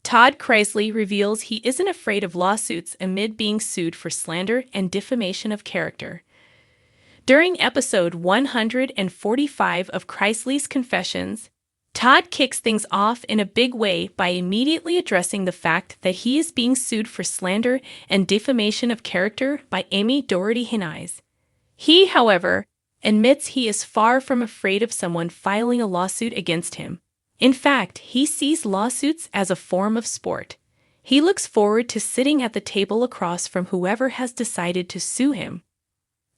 Todd Chrisley reveals he isn't afraid of lawsuits amid being sued for slander and defamation of character. During episode 145 of Chrisley's Confessions, Todd kicks things off in a big way by immediately addressing the fact that he is being sued for slander and defamation of character by Amy Doherty Knows. He, however, admits he is far from afraid of someone filing a lawsuit against him. In fact, he sees lawsuits as a form of sport. He looks forward to sitting at the table across from whoever has decided to sue him.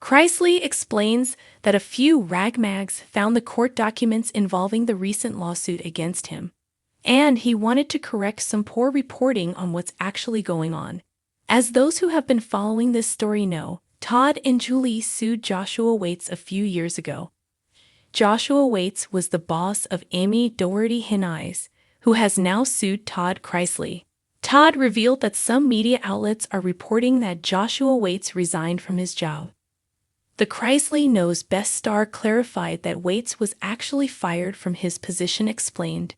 Chrisley explains that a few ragmags found the court documents involving the recent lawsuit against him, and he wanted to correct some poor reporting on what's actually going on. As those who have been following this story know, Todd and Julie sued Joshua Waits a few years ago. Joshua Waits was the boss of Amy Doherty Knows, who has now sued Todd Chrisley. Todd revealed that some media outlets are reporting that Joshua Waits resigned from his job. The Chrisley Knows best star clarified that Waits was actually fired from his position. Explained,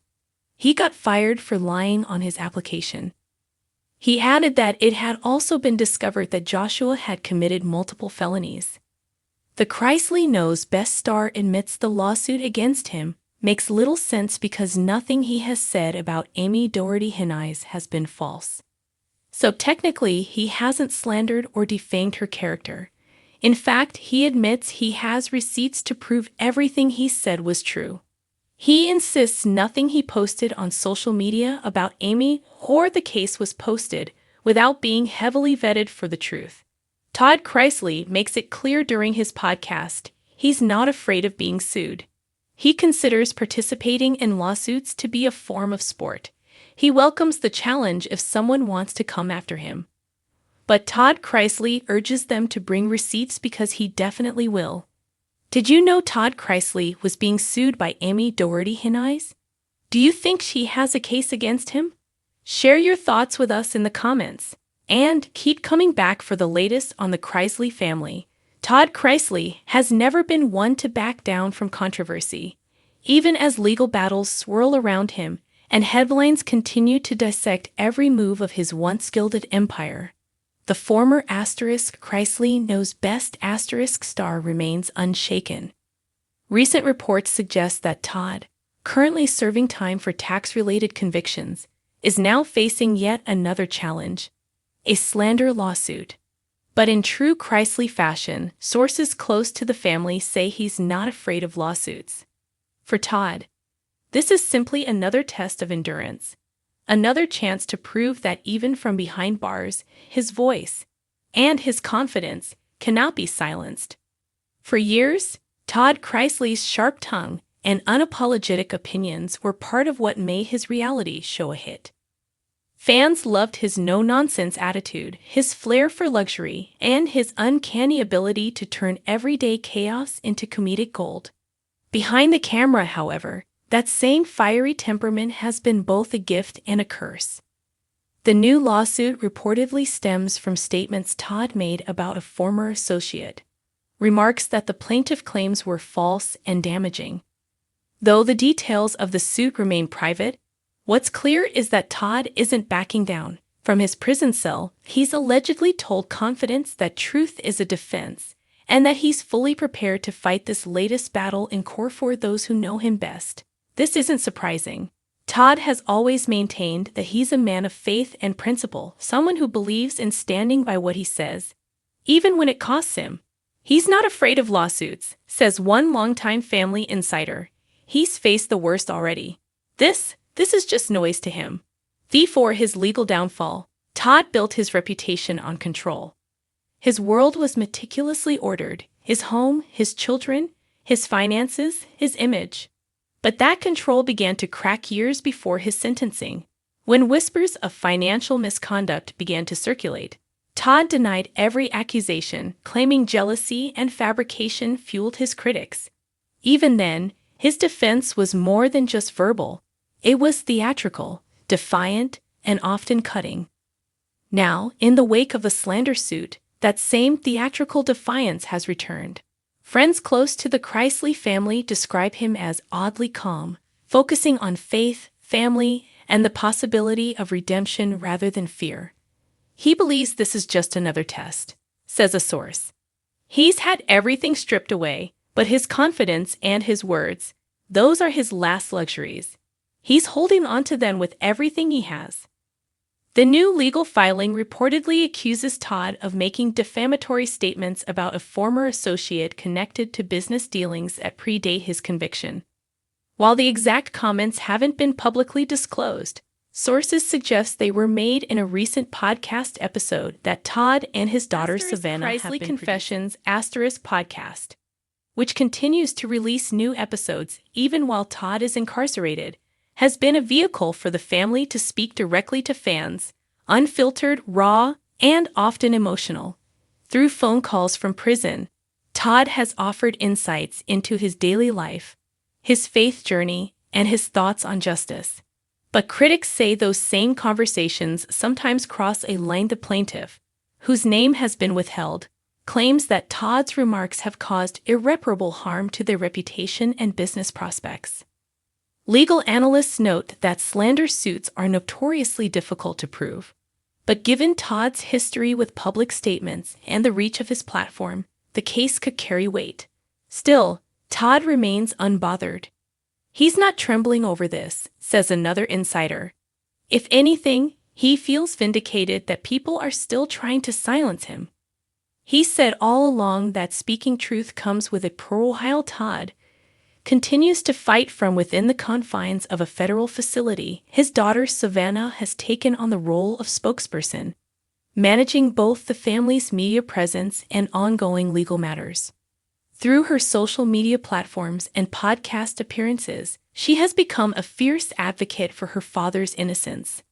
he got fired for lying on his application. He added that it had also been discovered that Joshua had committed multiple felonies. The Chrisley Knows best star admits the lawsuit against him makes little sense because nothing he has said about Amy Doherty Knows has been false. So technically, he hasn't slandered or defamed her character. In fact, he admits he has receipts to prove everything he said was true. He insists nothing he posted on social media about Amy or the case was posted without being heavily vetted for the truth. Todd Chrisley makes it clear during his podcast he's not afraid of being sued. He considers participating in lawsuits to be a form of sport. He welcomes the challenge if someone wants to come after him. But Todd Chrisley urges them to bring receipts because he definitely will. Did you know Todd Chrisley was being sued by Amy Doherty Knows? Do you think she has a case against him? Share your thoughts with us in the comments. And keep coming back for the latest on the Chrisley family. Todd Chrisley has never been one to back down from controversy. Even as legal battles swirl around him and headlines continue to dissect every move of his once gilded empire, the former Chrisley Knows best star remains unshaken. Recent reports suggest that Todd, currently serving time for tax-related convictions, is now facing yet another challenge, a slander lawsuit. But in true Chrisley fashion, sources close to the family say he's not afraid of lawsuits. For Todd, this is simply another test of endurance, another chance to prove that even from behind bars, his voice and his confidence cannot be silenced. For years, Todd Chrisley's sharp tongue and unapologetic opinions were part of what made his reality show a hit. Fans loved his no-nonsense attitude, his flair for luxury, and his uncanny ability to turn everyday chaos into comedic gold. Behind the camera, however, that same fiery temperament has been both a gift and a curse. The new lawsuit reportedly stems from statements Todd made about a former associate, remarks that the plaintiff claims were false and damaging. Though the details of the suit remain private, what's clear is that Todd isn't backing down. From his prison cell, he's allegedly told confidants that truth is a defense, and that he's fully prepared to fight this latest battle in court for those who know him best. This isn't surprising. Todd has always maintained that he's a man of faith and principle, someone who believes in standing by what he says, even when it costs him. He's not afraid of lawsuits, says one longtime family insider. He's faced the worst already. This is just noise to him. Before his legal downfall, Todd built his reputation on control. His world was meticulously ordered, his home, his children, his finances, his image. But that control began to crack years before his sentencing. When whispers of financial misconduct began to circulate, Todd denied every accusation, claiming jealousy and fabrication fueled his critics. Even then, his defense was more than just verbal. It was theatrical, defiant, and often cutting. Now, in the wake of the slander suit, that same theatrical defiance has returned. Friends close to the Chrisley family describe him as oddly calm, focusing on faith, family, and the possibility of redemption rather than fear. He believes this is just another test, says a source. He's had everything stripped away, but his confidence and his words, those are his last luxuries. He's holding on to them with everything he has. The new legal filing reportedly accuses Todd of making defamatory statements about a former associate connected to business dealings that predate his conviction. While the exact comments haven't been publicly disclosed, sources suggest they were made in a recent podcast episode that Todd and his daughter Savannah have been Confessions ** podcast, which continues to release new episodes even while Todd is incarcerated, has been a vehicle for the family to speak directly to fans, unfiltered, raw, and often emotional. Through phone calls from prison, Todd has offered insights into his daily life, his faith journey, and his thoughts on justice. But critics say those same conversations sometimes cross a line. The plaintiff, whose name has been withheld, claims that Todd's remarks have caused irreparable harm to their reputation and business prospects. Legal analysts note that slander suits are notoriously difficult to prove, but given Todd's history with public statements and the reach of his platform, the case could carry weight. Still, Todd remains unbothered. He's not trembling over this, says another insider. If anything, he feels vindicated that people are still trying to silence him. He said all along that speaking truth comes with a parole. While Todd continues to fight from within the confines of a federal facility, his daughter Savannah has taken on the role of spokesperson, managing both the family's media presence and ongoing legal matters. Through her social media platforms and podcast appearances, she has become a fierce advocate for her father's innocence.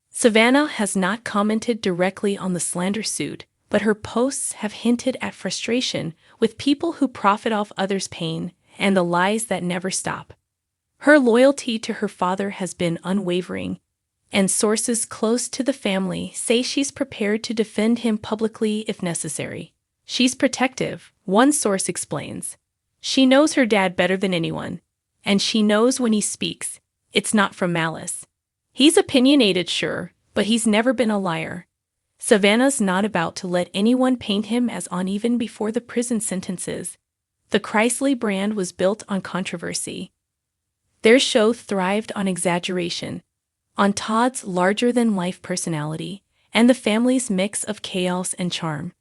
Savannah has not commented directly on the slander suit, but her posts have hinted at frustration with people who profit off others' pain and the lies that never stop. Her loyalty to her father has been unwavering, and sources close to the family say she's prepared to defend him publicly if necessary. She's protective, one source explains. She knows her dad better than anyone, and she knows when he speaks, it's not from malice. He's opinionated, sure, but he's never been a liar. Savannah's not about to let anyone paint him as uneven before the prison sentences. The Chrisley brand was built on controversy. Their show thrived on exaggeration, on Todd's larger-than-life personality, and the family's mix of chaos and charm.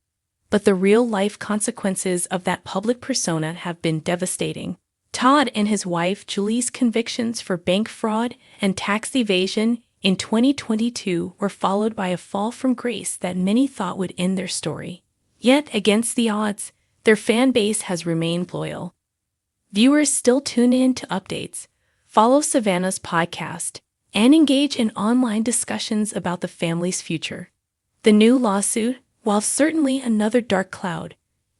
But the real-life consequences of that public persona have been devastating. Todd and his wife Julie's convictions for bank fraud and tax evasion in 2022 were followed by a fall from grace that many thought would end their story. Yet, against the odds, their fan base has remained loyal. Viewers still tune in to updates, follow Savannah's podcast, and engage in online discussions about the family's future. The new lawsuit, while certainly another dark cloud,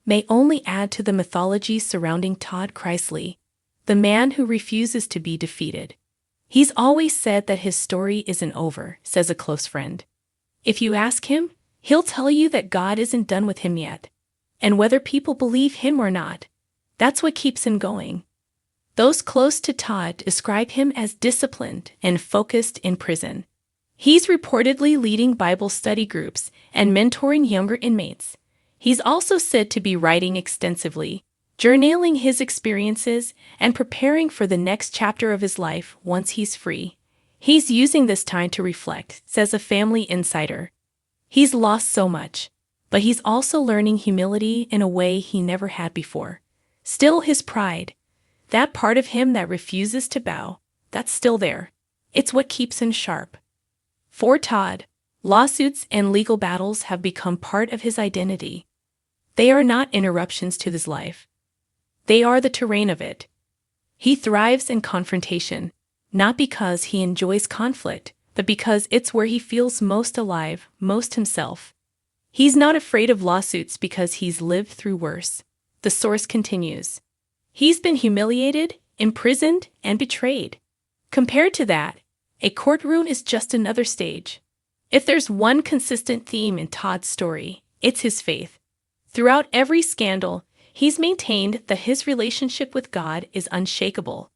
may only add to the mythology surrounding Todd Chrisley, the man who refuses to be defeated. He's always said that his story isn't over, says a close friend. If you ask him, he'll tell you that God isn't done with him yet. And whether people believe him or not, that's what keeps him going. Those close to Todd describe him as disciplined and focused in prison. He's reportedly leading Bible study groups and mentoring younger inmates. He's also said to be writing extensively, journaling his experiences, and preparing for the next chapter of his life once he's free. He's using this time to reflect, says a family insider. He's lost so much, but he's also learning humility in a way he never had before. Still, his pride, that part of him that refuses to bow, that's still there. It's what keeps him sharp. For Todd, lawsuits and legal battles have become part of his identity. They are not interruptions to his life. They are the terrain of it. He thrives in confrontation, not because he enjoys conflict, but because it's where he feels most alive, most himself. He's not afraid of lawsuits because he's lived through worse. The source continues. He's been humiliated, imprisoned, and betrayed. Compared to that, a courtroom is just another stage. If there's one consistent theme in Todd's story, it's his faith. Throughout every scandal, he's maintained that his relationship with God is unshakable.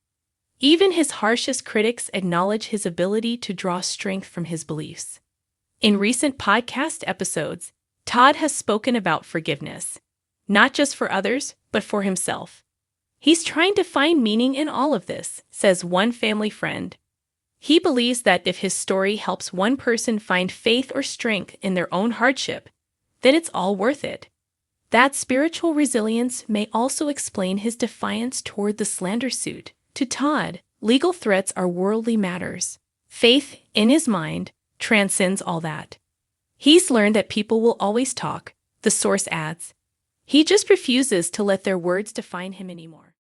Even his harshest critics acknowledge his ability to draw strength from his beliefs. In recent podcast episodes, Todd has spoken about forgiveness, not just for others, but for himself. He's trying to find meaning in all of this, says one family friend. He believes that if his story helps one person find faith or strength in their own hardship, then it's all worth it. That spiritual resilience may also explain his defiance toward the slander suit. To Todd, legal threats are worldly matters. Faith, in his mind, transcends all that. He's learned that people will always talk, the source adds. He just refuses to let their words define him anymore.